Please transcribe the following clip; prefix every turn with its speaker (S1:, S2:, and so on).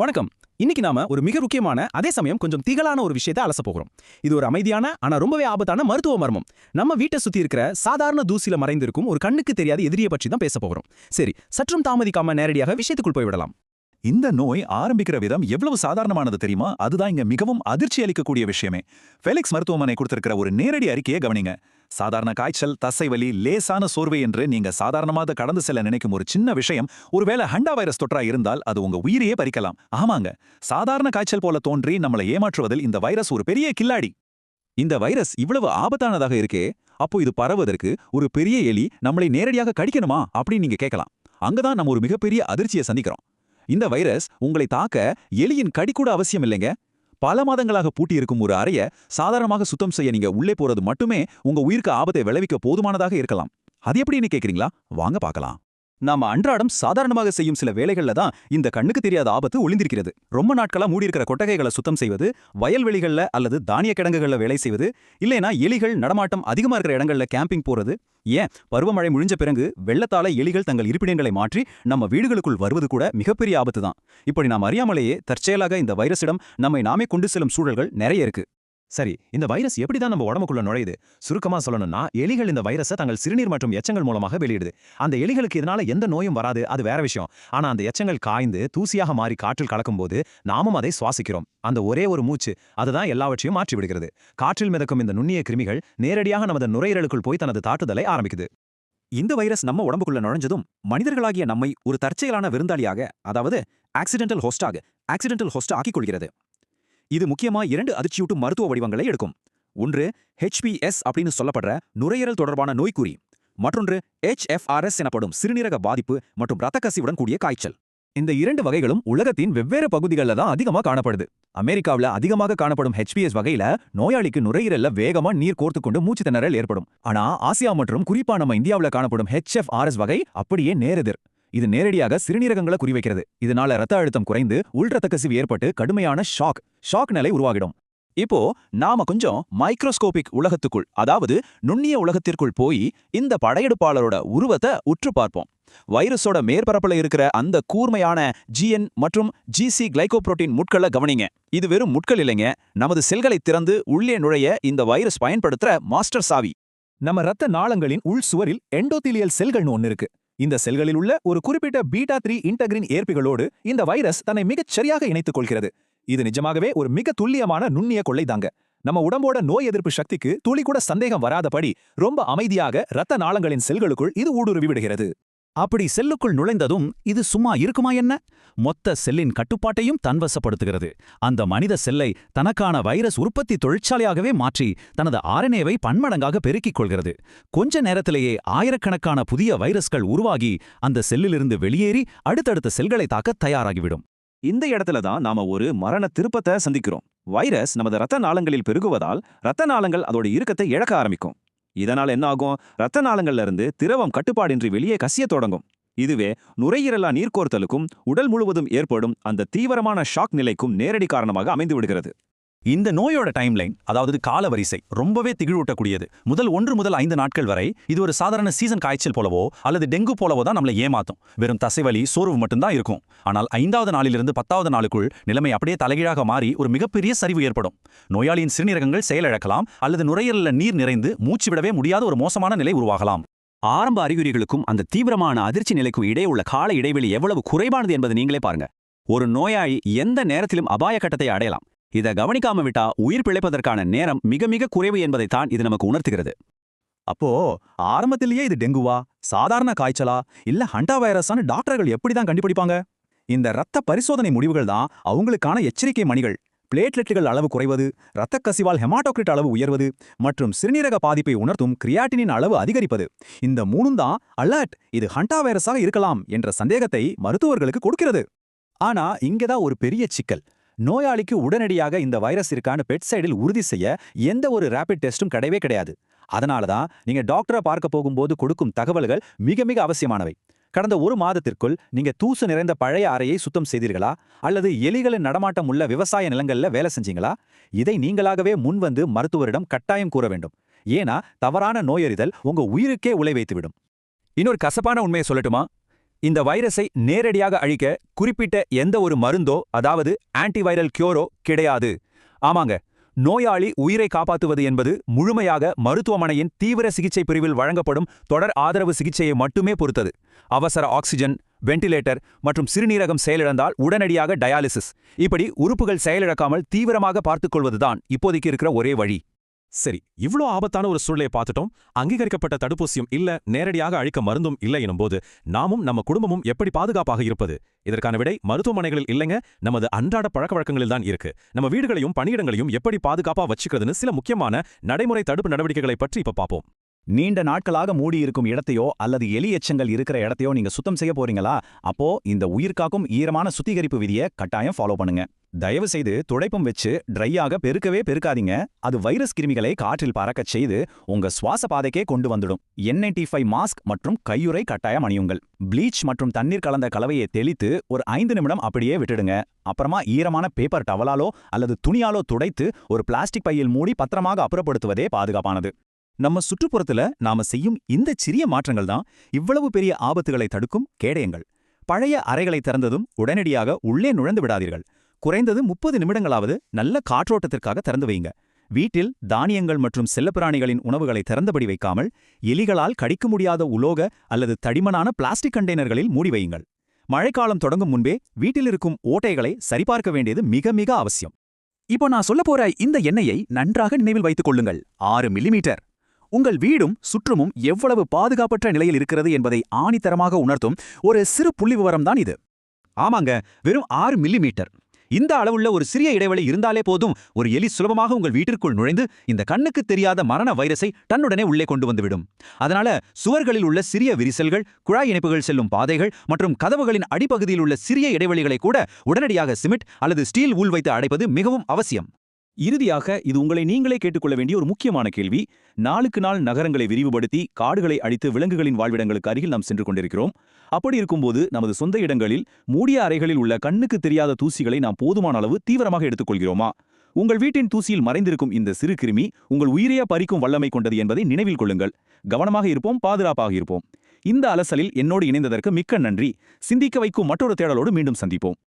S1: வணக்கம். இன்னைக்கு நாம ஒரு மிக முக்கியமான அதே சமயம் கொஞ்சம் திகழான ஒரு விஷயத்தை அலச போகிறோம். இது ஒரு அமைதியான ஆனா ரொம்பவே ஆபத்தான மருத்துவ மர்மம். நம்ம வீட்டை சுத்தி இருக்கிற சாதாரண தூசில மறைந்திருக்கும் ஒரு கண்ணுக்கு தெரியாத எதிரியை பற்றி தான் பேச போகிறோம். சரி, சற்றும் தாமதிக்காம நேரடியாக விஷயத்துக்குள் போய்விடலாம்.
S2: இந்த நோய் ஆரம்பிக்கிற விதம் எவ்வளவு சாதாரணமானது தெரியுமா? அதுதான் இங்க மிகவும் அதிர்ச்சி அளிக்கக்கூடிய விஷயமே. ஃபெலிக்ஸ் மருத்துவமனை கொடுத்திருக்கிற ஒரு நேரடி அறிக்கையை கவனிங்க. சாதாரண காய்ச்சல், தசைவலி, லேசான சோர்வு என்று நீங்க சாதாரணமாக கடந்து செல்ல நினைக்கும் ஒரு சின்ன விஷயம், ஒருவேளை ஹண்டா வைரஸ் தொற்றா இருந்தால் அது உங்க உயிரையே பறிக்கலாம். ஆமாங்க, சாதாரண காய்ச்சல் போல தோன்றி நம்மளை ஏமாற்றுவதில் இந்த வைரஸ் ஒரு பெரிய கில்லாடி.
S3: இந்த வைரஸ் இவ்வளவு ஆபத்தானதாக இருக்கே, அப்போ இது பரவுவதற்கு ஒரு பெரிய எலி நம்மளை நேரடியாக கடிக்கணுமா அப்படின்னு நீங்க கேட்கலாம். அங்கதான் நம்ம ஒரு மிகப்பெரிய அதிர்ச்சியை சந்திக்கிறோம். இந்த வைரஸ் உங்களை தாக்க எலியின் கடிக்கூட அவசியம் இல்லைங்க. பல மாதங்களாக பூட்டியிருக்கும் ஒரு அறைய சாதாரணமாக சுத்தம் செய்ய நீங்க உள்ளே போறது மட்டுமே உங்க உயிருக்கு ஆபத்தை விளைவிக்க போதுமானதாக இருக்கலாம். அது எப்படின்னு கேக்குறீங்களா? வாங்க பார்க்கலாம்.
S1: நாம அன்றாடம் சாதாரணமாக செய்யும் சில வேலைகள்ல தான் இந்த கண்ணுக்கு தெரியாத ஆபத்து ஒளிந்திருக்கிறது. ரொம்ப நாட்களா மூடியிருக்கிற கொட்டகைகளை சுத்தம் செய்வது, வயல்வெளிகள்ல அல்லது தானிய கிடங்குகள்ல வேலை செய்வது, இல்லைனா எலிகள் நடமாட்டம் அதிகமா இருக்கிற இடங்கள்ல கேம்பிங் போறது, ஏன் பருவமழை முடிஞ்ச பிறகு வெள்ளத்தால எலிகள் தங்கள் இருப்பிடங்களை மாற்றி நம்ம வீடுகளுக்குள் வருவது கூட மிகப்பெரிய ஆபத்து தான். இப்படி நாம் அறியாமலேயே தற்செயலாக இந்த வைரஸிடம் நம்மை நாமே கொண்டு செல்லும் சூழல்கள் நிறைய இருக்கு.
S4: சரி, இந்த வைரஸ் எப்படிதான் நம்ம உடம்புக்குள்ள நுழையுது? சுருக்கமா சொல்லணும்னா, எலிகள் இந்த வைரஸை தங்கள் சிறுநீர் மற்றும் எச்சங்கள் மூலமாக வெளியிடுது. அந்த எலிகளுக்கு இதனால எந்த நோயும் வராது, அது வேற விஷயம். ஆனா அந்த எச்சங்கள் காய்ந்து தூசியாக மாறி காற்றில் கலக்கும்போது நாமும் அதை சுவாசிக்கிறோம். அந்த ஒரே ஒரு மூச்சு அதுதான் எல்லாவற்றையும் மாற்றி விடுகிறது. காற்றில் மிதக்கும் இந்த நுண்ணிய கிருமிகள் நேரடியாக நமது நுரையீரலுக்குள் போய் தனது தாக்குதலை ஆரம்பிக்குது.
S3: இந்த வைரஸ் நம்ம உடம்புக்குள்ள நுழைஞ்சதும் மனிதர்களாகிய நம்மை ஒரு தற்செயலான விருந்தாளியாக, அதாவது ஆக்சிடென்டல் ஹோஸ்ட் ஆக்கிக் கொள்கிறது. இது முக்கியமா 2 அதிர்ச்சியூட்டும் மருத்துவ வடிவங்களை எடுக்கும். ஒன்று HPS அப்படின்னு சொல்லப்படுற நுரையீரல் தொடர்பான நோய்க்குறி, மற்றொன்று HFRS எனப்படும் சிறுநீரக பாதிப்பு மற்றும் இரத்த கசிவுடன் கூடிய காய்ச்சல்.
S1: இந்த 2 வகைகளும் உலகத்தின் வெவ்வேறு பகுதிகளில் தான் அதிகமா காணப்படுது. அமெரிக்காவில் அதிகமாக காணப்படும் HPS வகையில நோயாளிக்கு நுரையீரல்ல வேகமா நீர் கோர்த்துக்கொண்டு மூச்சு திணறல் ஏற்படும். ஆனா ஆசியா மற்றும் குறிப்பா நம்ம இந்தியாவில் காணப்படும் HFRS வகை அப்படியே நேரெதிர். இது நேரடியாக சிறுநீரகங்களை குறிவைக்கிறது. இதனால ரத்த அழுத்தம் குறைந்து உள் ரத்த கசிவு ஏற்பட்டு கடுமையான ஷாக் நிலை உருவாகிடும். இப்போ நாம கொஞ்சம் மைக்ரோஸ்கோபிக் உலகத்துக்குள், அதாவது நுண்ணிய உலகத்திற்குள் போய் இந்த படையெடுப்பாளரோட உருவத்தை உற்று பார்ப்போம். வைரஸோட மேற்பரப்புல இருக்கிற அந்த கூர்மையான GN மற்றும் GC கிளைகோபுரோட்டீன் முட்களை கவனிங்க. இது வெறும் முட்கள் இல்லைங்க, நமது செல்களை திறந்து உள்ளே நுழைய இந்த வைரஸ் பயன்படுத்துற மாஸ்டர் சாவி.
S4: நம்ம ரத்த நாளங்களின் உள் சுவரில் எண்டோதீலியல் செல்கள்னு ஒன்னு இருக்கு. இந்த செல்களில் உள்ள ஒரு குறிப்பிட்ட பீட்டா-3 இன்டகிரின் ஏற்பிகளோடு இந்த வைரஸ் தன்னை மிகச் சரியாக இணைத்துக் கொள்கிறது. இது நிஜமாகவே ஒரு மிக துல்லியமான நுண்ணிய கொள்ளைதாங்க. நம்ம உடம்போட நோய் எதிர்ப்பு சக்திக்கு துளி கூட சந்தேகம் வராதபடி ரொம்ப அமைதியாக ரத்த நாளங்களின் செல்களுக்குள் இது ஊடுருவி விடுகிறது.
S1: அப்படி செல்லுக்குள் நுழைந்ததும் இது சும்மா இருக்குமா என்ன? மொத்த செல்லின் கட்டுப்பாட்டையும் தன்வசப்படுத்துகிறது. அந்த மனித செல்லை தனக்கான வைரஸ் உற்பத்தி தொழிற்சாலையாகவே மாற்றி தனது RNAவை பன்மடங்காக பெருக்கிக் கொள்கிறது. கொஞ்ச நேரத்திலேயே ஆயிரக்கணக்கான புதிய வைரஸ்கள் உருவாகி அந்த செல்லிலிருந்து வெளியேறி அடுத்தடுத்த செல்களை தாக்க தயாராகிவிடும்.
S3: இந்த இடத்துல தான் நாம ஒரு மரண திருப்பத்தை சந்திக்கிறோம். வைரஸ் நமது ரத்த நாளங்களில் பெருகுவதால் ரத்த நாளங்கள் அதோட இறுக்கத்தை இழக்க ஆரம்பிக்கும். இதனால என்ன ஆகும்? ரத்த நாளங்கள்ல இருந்து திரவம் கட்டுப்பாடின்றி வெளியே கசிய தொடங்கும். இதுவே நுரையீரலா நீர்க்கோர்த்தலுக்கும் உடல் முழுவதும் ஏற்படும் அந்த தீவிரமான ஷாக் நிலைக்கும் நேரடி காரணமாக அமைந்து விடுகிறது.
S1: இந்த நோயோட டைம்லைன், அதாவது காலவரிசை ரொம்பவே திகிலூட்டக்கூடியது. முதல் 1 முதல் 5 நாட்கள் வரை இது ஒரு சாதாரண சீசன் காய்ச்சல் போலவோ அல்லது டெங்கு போலவோ தான் நம்மளை ஏமாத்தும். வெறும் தசைவலி, சோர்வு மட்டும்தான் இருக்கும். ஆனால் 5வது நாளிலிருந்து 10வது நாளுக்குள் நிலைமை அப்படியே தலைகீழாக மாறி ஒரு மிகப்பெரிய சரிவு ஏற்படும். நோயாளியின் சிறுநீரகங்கள் செயலிழக்கலாம் அல்லது நுரையீரல்ல நீர் நிறைந்து மூச்சு விடவே முடியாத ஒரு மோசமான நிலை உருவாகலாம்.
S5: ஆரம்ப அறிகுறிகளுக்கும் அந்த தீவிரமான அதிர்ச்சி நிலைக்கும் இடையே உள்ள கால இடைவெளி எவ்வளவு குறைவானது என்பது நீங்களே பாருங்க. ஒரு நோயாளி எந்த நேரத்திலும் அபாய கட்டத்தை அடையலாம். இதை கவனிக்காம விட்டா உயிர் பிழைப்பதற்கான நேரம் மிக மிக குறைவு என்பதைத்தான் இது நமக்கு உணர்த்துகிறது.
S1: அப்போ ஆரம்பத்திலேயே இது டெங்குவா, சாதாரண காய்ச்சலா, இல்ல ஹண்டா வைரஸான்னு டாக்டர்கள் எப்படிதான் கண்டுபிடிப்பாங்க? இந்த ரத்த பரிசோதனை முடிவுகள் தான் அவங்களுக்கான எச்சரிக்கை மணிகள். பிளேட்லெட்டுகள் அளவு குறைவது, இரத்த கசிவால் ஹெமாட்டோக்ரிட் அளவு உயர்வது மற்றும் சிறுநீரக பாதிப்பை உணர்த்தும் கிரியாட்டினின் அளவு அதிகரிப்பது, இந்த 3 தான் அலர்ட், இது ஹண்டா வைரஸாக இருக்கலாம் என்ற சந்தேகத்தை மருத்துவர்களுக்கு கொடுக்கிறது. ஆனா இங்கதான் ஒரு பெரிய சிக்கல். நோயாளிக்கு உடனடியாக இந்த வைரஸ் இருக்கான்னு பெட் சைடில் உறுதி செய்ய எந்த ஒரு ரேபிட் டெஸ்டும் கிடையாது. அதனாலதான் நீங்க டாக்டரை பார்க்க போகும்போது கொடுக்கும் தகவல்கள் மிக மிக அவசியமானவை. கடந்த 1 மாதத்திற்குள் நீங்க தூசு நிறைந்த பழைய அறையை சுத்தம் செய்தீர்களா? அல்லது எலிகளின் நடமாட்டம் உள்ள விவசாய நிலங்கள்ல வேலை செஞ்சீங்களா? இதை நீங்களாகவே முன்வந்து மருத்துவரிடம் கட்டாயம் கூற வேண்டும். ஏன்னா தவறான நோயறிதல் உங்க உயிருக்கே உலை வைத்துவிடும்.
S3: இன்னொரு கசப்பான உண்மையை சொல்லட்டுமா?
S5: இந்த வைரஸை நேரடியாக அழிக்க குறிப்பிட்ட எந்த ஒரு மருந்தோ அதாவது ஆன்டிவைரல் கியூரோ கிடையாது. ஆமாங்க, நோயாளி உயிரை காப்பாற்றுவது என்பது முழுமையாக மருத்துவமனையின் தீவிர சிகிச்சை பிரிவில் வழங்கப்படும் தொடர் ஆதரவு சிகிச்சையை மட்டுமே பொறுத்தது. அவசர ஆக்சிஜன், வெண்டிலேட்டர் மற்றும் சிறுநீரகம் செயலிழந்தால் உடனடியாக டயாலிசிஸ், இப்படி உறுப்புகள் செயலிழக்காமல் தீவிரமாக பார்த்துக்கொள்வதுதான் இப்போதைக்கு இருக்கிற ஒரே வழி.
S4: சரி, இவ்ளோ ஆபத்தான ஒரு சூழலை பார்த்துட்டோம். அங்கீகரிக்கப்பட்ட தடுப்பூசியும் இல்ல, நேரடியாக அழிக்க மருந்தும் இல்லை எனும்போது நாமும் நம்ம குடும்பமும் எப்படி பாதுகாப்பாக இருப்பது? இதற்கான விடை மருத்துவமனைகளில் இல்லைங்க, நமது அன்றாட பழக்கவழக்கங்களில் தான் இருக்கு. நம்ம வீடுகளையும் பணியிடங்களையும் எப்படி பாதுகாப்பா வச்சுக்கிறதுன்னு சில முக்கியமான நடைமுறை தடுப்பு நடவடிக்கைகளை பற்றி இப்ப பார்ப்போம்.
S1: நீண்ட நாட்களாக மூடியிருக்கும் இடத்தையோ அல்லது எலி எச்சங்கள் இருக்கிற இடத்தையோ நீங்க சுத்தம் செய்ய போறீங்களா? அப்போ இந்த உயிர்காக்கும் ஈரமான சுத்திகரிப்பு விதியை கட்டாயம் ஃபாலோ பண்ணுங்க. தயவு செய்து துடைப்பம் வச்சு ட்ரையாக பெருக்கவே பெருக்காதீங்க. அது வைரஸ் கிருமிகளை காற்றில் பறக்கச் செய்து உங்க சுவாச பாதைக்கே கொண்டு வந்துடும். N95 மாஸ்க் மற்றும் கையுறை கட்டாயம் அணியுங்கள். ப்ளீச் மற்றும் தண்ணீர் கலந்த கலவையை தெளித்து ஒரு 5 நிமிடம் அப்படியே விட்டுடுங்க. அப்புறமா ஈரமான பேப்பர் டவலாலோ அல்லது துணியாலோ துடைத்து ஒரு பிளாஸ்டிக் பையில் மூடி பத்திரமாக அப்புறப்படுத்துவதே பாதுகாப்பானது.
S3: நம்ம சுற்றுப்புறத்துல நாம செய்யும் இந்த சிறிய மாற்றங்கள் தான் இவ்வளவு பெரிய ஆபத்துகளை தடுக்கும் கேடயங்கள். பழைய அறைகளை திறந்ததும் உடனடியாக உள்ளே நுழைந்து விடாதீர்கள். குறைந்தது 30 நிமிடங்களாவது நல்ல காற்றோட்டத்திற்காக திறந்து வைங்க. வீட்டில் தானியங்கள் மற்றும் செல்லப்பிராணிகளின் உணவுகளை திறந்தபடி வைக்காமல் எலிகளால் கடிக்க முடியாத உலோக அல்லது தடிமனான பிளாஸ்டிக் கண்டெய்னர்களில் மூடி வையுங்கள். மழைக்காலம் தொடங்கும் முன்பே வீட்டில் இருக்கும் ஓட்டைகளை சரிபார்க்க வேண்டியது மிக மிக அவசியம். இப்போ நான் சொல்லப் போற இந்த எண்ணெயை நன்றாக நினைவில் வைத்துக் கொள்ளுங்கள். 6 மில்லிமீட்டர். உங்கள் வீடும் சுற்றுமும் எவ்வளவு பாதுகாப்பற்ற நிலையில் இருக்கிறது என்பதை ஆணித்தரமாக உணர்த்தும் ஒரு சிறு புள்ளிவிவரம்தான் இது. ஆமாங்க, வெறும் 6 மில்லிமீட்டர். இந்த அளவுள்ள ஒரு சிறிய இடைவெளி இருந்தாலே போதும், ஒரு எலி சுலபமாக உங்கள் வீட்டிற்குள் நுழைந்து இந்த கண்ணுக்கு தெரியாத மரண வைரஸை தன்னுடனே உள்ளே கொண்டு வந்துவிடும். அதனால சுவர்களில் உள்ள சிறிய விரிசல்கள், குழாய் இணைப்புகள் செல்லும் பாதைகள் மற்றும் கதவுகளின் அடிப்பகுதியில் உள்ள சிறிய இடைவெளிகளை கூட உடனடியாக சிமெண்ட் அல்லது ஸ்டீல் ஊல் வைத்து அடைப்பது மிகவும் அவசியம். இறுதியாக, இது உங்களை நீங்களே கேட்டுக்கொள்ள வேண்டிய ஒரு முக்கியமான கேள்வி. நாளுக்கு நாள் நகரங்களை விரிவுபடுத்தி காடுகளை அழித்து விலங்குகளின் வாழ்விடங்களுக்கு அருகில் நாம் சென்று கொண்டிருக்கிறோம். அப்படி இருக்கும்போது நமது சொந்த இடங்களில் மூடிய அறைகளில் உள்ள கண்ணுக்கு தெரியாத தூசிகளை நாம் போதுமான அளவு தீவிரமாக எடுத்துக்கொள்கிறோமா? உங்கள் வீட்டின் தூசியில் மறைந்திருக்கும் இந்த சிறு கிருமி உங்கள் உயிரையே பறிக்கும் வல்லமை கொண்டது என்பதை நினைவில் கொள்ளுங்கள். கவனமாக இருப்போம், பாதுகாப்பாக இருப்போம். இந்த அலசலில் என்னோடு இணைந்ததற்கு மிக்க நன்றி. சிந்திக்க வைக்கும் மற்றொரு தேடலோடு மீண்டும் சந்திப்போம்.